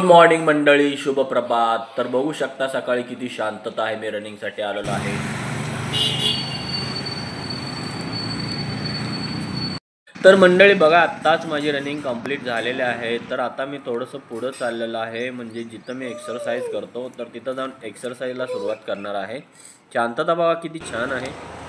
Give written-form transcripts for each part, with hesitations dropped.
Good morning मंडळी, शुभ प्रभात. तर बघू शकता सकाळी किती शांतता आहे. मी रनिंगसाठी आलेलो आहे. तर मंडळी बघा, आत्ताच माझी रनिंग कंप्लीट झालेली आहे. तर आता मी थोडंसं पुढं चाललेलं आहे, म्हणजे जिथं मी एक्सरसाइज करतो तर तिथं जाऊन एक्सरसाइजला सुरुवात करणार आहे. शांतता बघा किती छान आहे.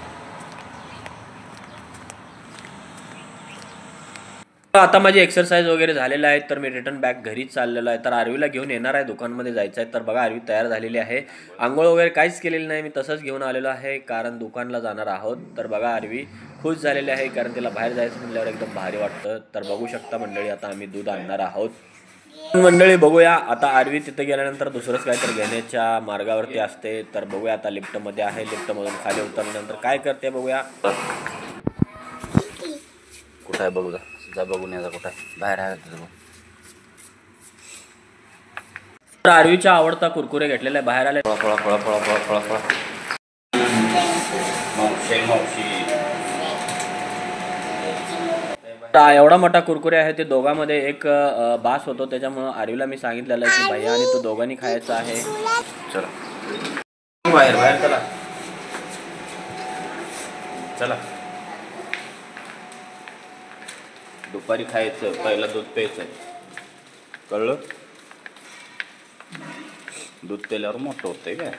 आता माझी एक्सरसाइज वगैरे झालेलं आहे, तर मी रिटर्न बॅक घरी चाललेलो आहे. तर आरवीला घेऊन येणार आहे, दुकानमध्ये जायचं आहे. तर बघा आरवी तयार झालेली आहे. आंघोळ वगैरे काहीच केलेली नाही, मी तसंच घेऊन आलेलो आहे कारण दुकानला जाणार आहोत. तर बघा आरवी खुश झालेली आहे कारण तिला बाहेर जायचं म्हटल्यावर एकदम भारी वाटतं. तर बघू शकता मंडळी, आता आम्ही दूध आणणार आहोत. मंडळी बघूया, आता आरवी तिथे गेल्यानंतर दुसरंच काहीतरी घेण्याच्या मार्गावरती असते. तर बघूया, आता लिफ्टमध्ये आहे, लिफ्टमधून खाली उतरल्यानंतर काय करते बघूया. कुठं आहे बघू जा, बघून याचा कुठं आहे, बाहेर आहे. तर आरवीचा आवडता कुरकुरे घेतलेला आहे, बाहेर आले. फळा फळा फळा फळा फळा फळा एवढा मोठा कुरकुरे आहे, ते दोघांमध्ये एक बास होतो. त्याच्यामुळं आरवीला मी सांगितलेलं की भैया आणि तू दोघांनी खायचं आहे. चला बाहेर बाहेर चला चला. दुपारी खायचं, पहिला दूध प्यायचं, कळलं? दूध प्यायल्यावर मोठं होतंय काय.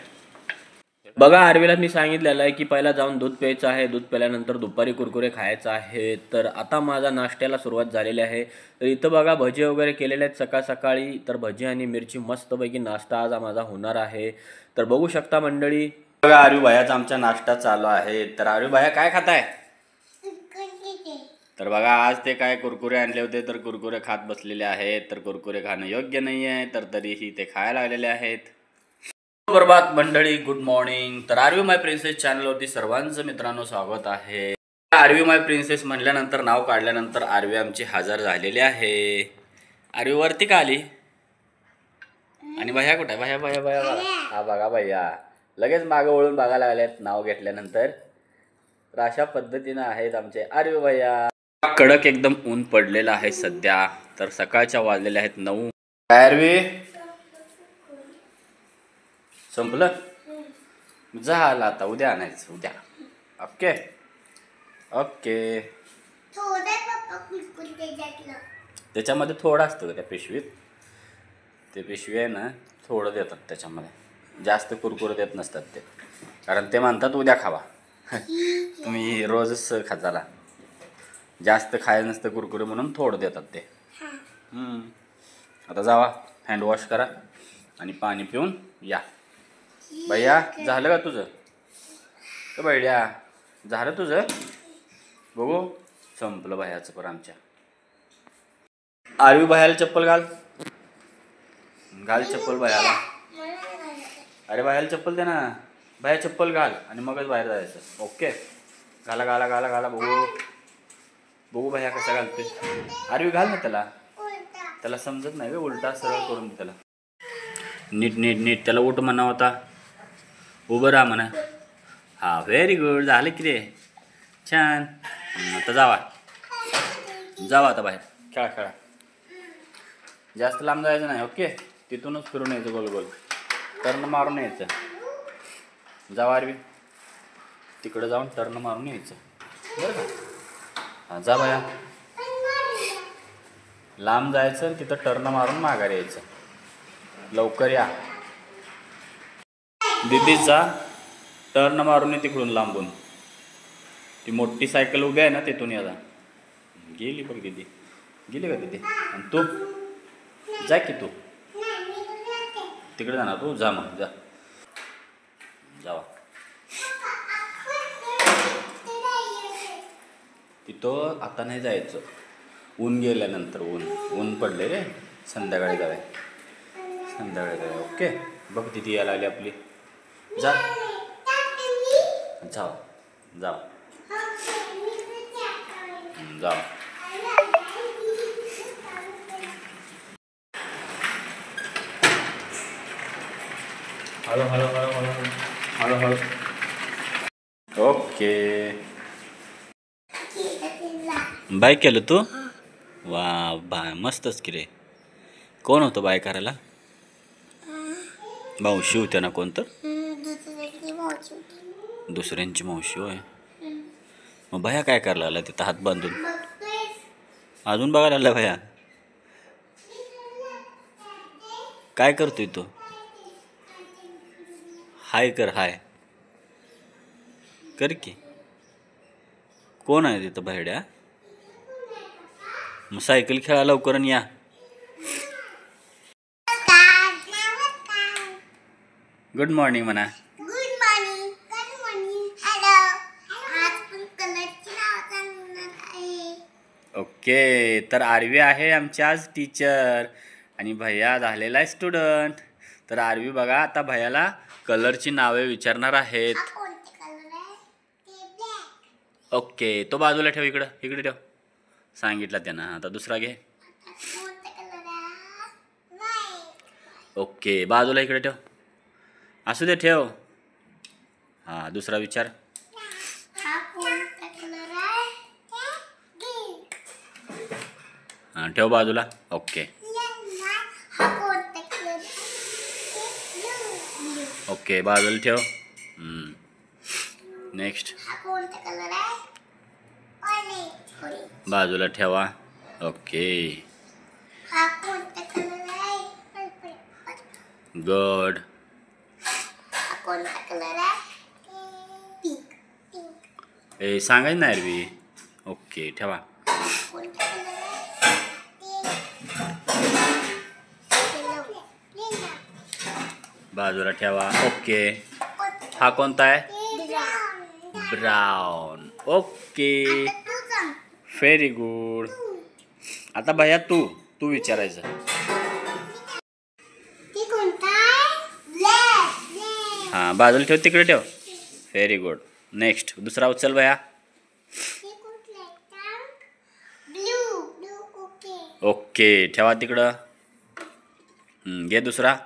बघा आरवीला मी सांगितलेलं आहे की पहिला जाऊन दूध प्यायचं आहे, दूध प्यायल्यानंतर दुपारी कुरकुरे खायचं आहे. तर आता माझा नाश्त्याला सुरुवात झालेली आहे. तर इथं बघा भजी वगैरे केलेले आहेत सकाळ सकाळी. तर भजी आणि मिरची मस्तपैकी नाश्ता आज माझा होणार आहे. तर बघू शकता मंडळी, बघा आरवी भैयाचा आमचा नाश्ता चालू आहे. तर आरवी भैया काय खाताय? तर बघा आज ते काय कुरकुरे आणले होते, तर कुरकुरे खात बसलेले आहेत. तर कुरकुरे खाणं योग्य नाही आहे, तर तरीही ते खायला लागलेले आहेत. प्रभात मंडळी, गुड मॉर्निंग. तर आरवी माय प्रिन्सेस चॅनलवरती सर्वांचं मित्रांनो स्वागत आहे. आरवी माय प्रिन्सेस म्हणल्यानंतर, नाव काढल्यानंतर आरवी आमची हजर झालेली आहे. आरवी वरती का आली? आणि भैया कुठे आहे? भैया भैया भैया बघा, हा बघा भैया लगेच मागं वळून बघायला लागलेत नाव घेतल्यानंतर. तर अशा पद्धतीनं आहेत आमचे आरवी भैया. कडक एकदम ऊन पडलेलं आहे सध्या. तर सकाळच्या वाजलेल्या आहेत 9. आरवी संपलं, झालं आता उद्या आणायचं, उद्या. Okay okay. त्याच्यामध्ये थोडं असतं त्या पिशवीत, ते पिशवी आहे ना, थोडं देतात त्याच्यामध्ये, जास्त कुरकुरे देत नसतात ते, कारण ते म्हणतात उद्या खावा. तुम्ही रोजच खाताला, जास्त खायला नसतं कुरकुरे म्हणून थोडं देतात ते. आता जावा, हँडवॉश करा आणि पाणी पिऊन या. भैया झालं का तुझं? तर भैया झालं तुझं? बघू, संपलं भैयाचं पण आमच्या. आरवी भैयाला चप्पल घाल, घाल चप्पल भैयाला. अरे भैयाला चप्पल दे ना, भैया चप्पल घाल आणि मगच बाहेर जायचं. ओके, घाला घाला घाला घाला. बघू बघू भैया कसा घालतोय. आरवी घाल ना त्याला, त्याला समजत नाही का, उलटा सरळ करून त्याला. नीट नीट नीट त्याला उठ म्हणा होता, उभं राहा म्हणा. हा व्हेरी गुड, झालं की रे, छान. आता जावा जावा, आता बाहेर खेळा खेळा, जास्त लांब जायचं नाही. ओके, तिथूनच फिरून यायचं, गोल गोल टर्न मारून यायचं. जावा आरवी, तिकडं जाऊन टर्न मारून यायचं, बरं का? हां जा बाया, लांब जायचं, तिथं टर्न मारून माघारी यायचं. लवकर या दीदीचा, टर्न मारून ये तिकडून लांबून. ती मोठी सायकल उभी आहे ना, तिथून याला. गेली बघ दीदी, गेली का दीदी? आणि तू जा की, तू तिकडे जाणार, तू जा मग, जा जावा. तिथं आता नाही जायचं, ऊन गेल्यानंतर. ऊन पडले रे, संध्याकाळी जाऊया, संध्याकाळी जाऊया. ओके, बघ तिथे यायला आली आपली. जा जावा जावा जावा. हळू हळू हळू हळू हळू हळू. ओके, बाय केलं तू? वा बा, मस्तच की रे. कोण होतं बाय करायला? मावशी होत्या ना कोण तर? दुसऱ्यांची मावशी होय. मग भया काय करायला लागला तिथं हात बांधून? अजून बघायला लागला भया? काय करतोय तो? हाय कर, हाय कर की. कोण आहे तिथं बाहेड्या? मग सायकल खेळा लवकर आणि या. गुड मॉर्निंग म्हणा. Good morning. Good morning. Hello. आज पण कलरची नाव सांगणार आहे. ओके, तर आरवी आहे आमची आज टीचर आणि भैया झालेला आहे स्टुडंट. तर आरवी बघा आता भैयाला कलरची नावे विचारणार आहेत. हा कोणते कलर आहे? ते ब्लॅक. ओके, तो बाजूला ठेव, इकडं इकडे ठेव. सांगितलं त्यानं. आता दुसरा घे. कोणते कलर आहे? व्हाईट. ओके, बाजूला इकडे ठेव. असू दे, ठेव. हां, दुसरा विचार. हा कोणता कलर आहे? ग्रीन. हां, ठेव बाजूला. ओके हा कोणता कलर आहे? ब्लू. ओके, बाजूला ठेव. नेक्स्ट. हा कोणता कलर आहे? ऑरेंज. बाजूला ठेवा. ओके, हा कोणता कलर आहे? पर्पल. गुड. हा कोणता कलर आहे? पिंक. पिंक. ए, सांगायचं नाही आरवी. ओके, ठेवा. कोणता कलर आहे? येलो. बाजूला ठेवा. ओके, हा कोणता आहे? ब्राऊन. Okay, very good. आता भैया तू विचारायचं. हां, बाजूला ठेव, तिकडे ठेव. Very good. नेक्स्ट, दुसरा उचल भैया. ओके, ठेवा तिकडं. घे दुसरा.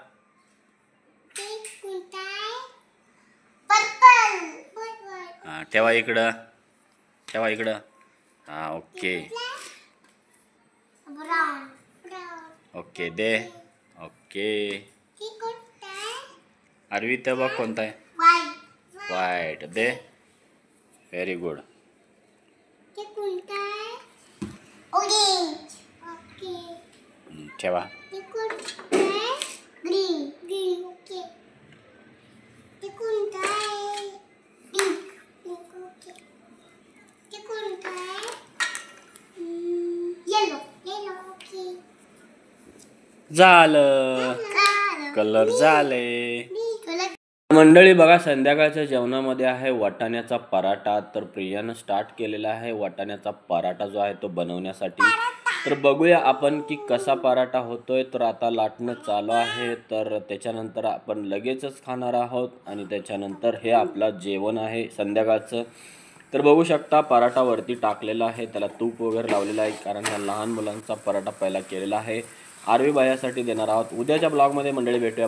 हां, ठेवा इकडं. ठेवा इकडं. हां, ओके. ओके, दे. ओके, आरवी तर बघ कोणता आहे? व्हाईट. दे. Very good. ठेवा. ग्रीन. ग्रीन. ओके. ते कोणता आहे? पिंक. पिंक. ओके. ते कोणता आहे? येलो. येलो. ओके. झालं. कलर झाले. मंडळी बघा, संध्याकाळच्या जेवणामध्ये आहे वाटाण्याचा पराठा. तर प्रियानं स्टार्ट केलेला आहे वाटाण्याचा पराठा जो आहे तो बनवण्यासाठी. तर बघूया आपण की कसा पराठा होतोय. तर आता लाटणं चालू आहे. तर त्याच्यानंतर आपण लगेचच खाणार आहोत आणि त्याच्यानंतर हे आपलं जेवण आहे संध्याकाळचं. तर बघू शकता पराठा वरती टाकलेला आहे, त्याला तूप वगैरे लावलेलं आहे कारण ह्या लहान मुलांचा पराठा पहिला केलेला आहे. आरवी बायासाठी देणार आहोत. उद्याच्या ब्लॉगमध्ये मंडळी भेटूया.